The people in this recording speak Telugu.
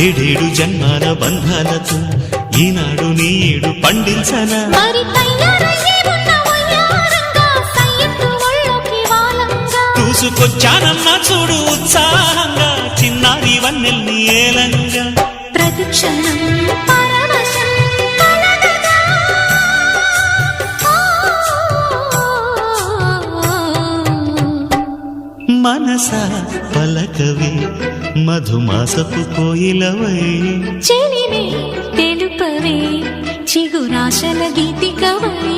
ఏడేడు జన్మాల బంధాలతో ఈనాడు నీడు పండించనా మరి తయారయ్యే ఉన్న వయ్యారంగా సయ్యత్తు ఒళ్ళోకి వాలంగా చూసుకొచ్చానమ్మా చూడు ఉత్సాహంగా చిన్నారి వన్నెల్ని ఏలంగా ప్రతిక్షణం పరవశం కలగగా మనసా పలకవే మధుమాసపు కోయిలవై చెలిమే తెలుపవే చిగురాశల గీతికవై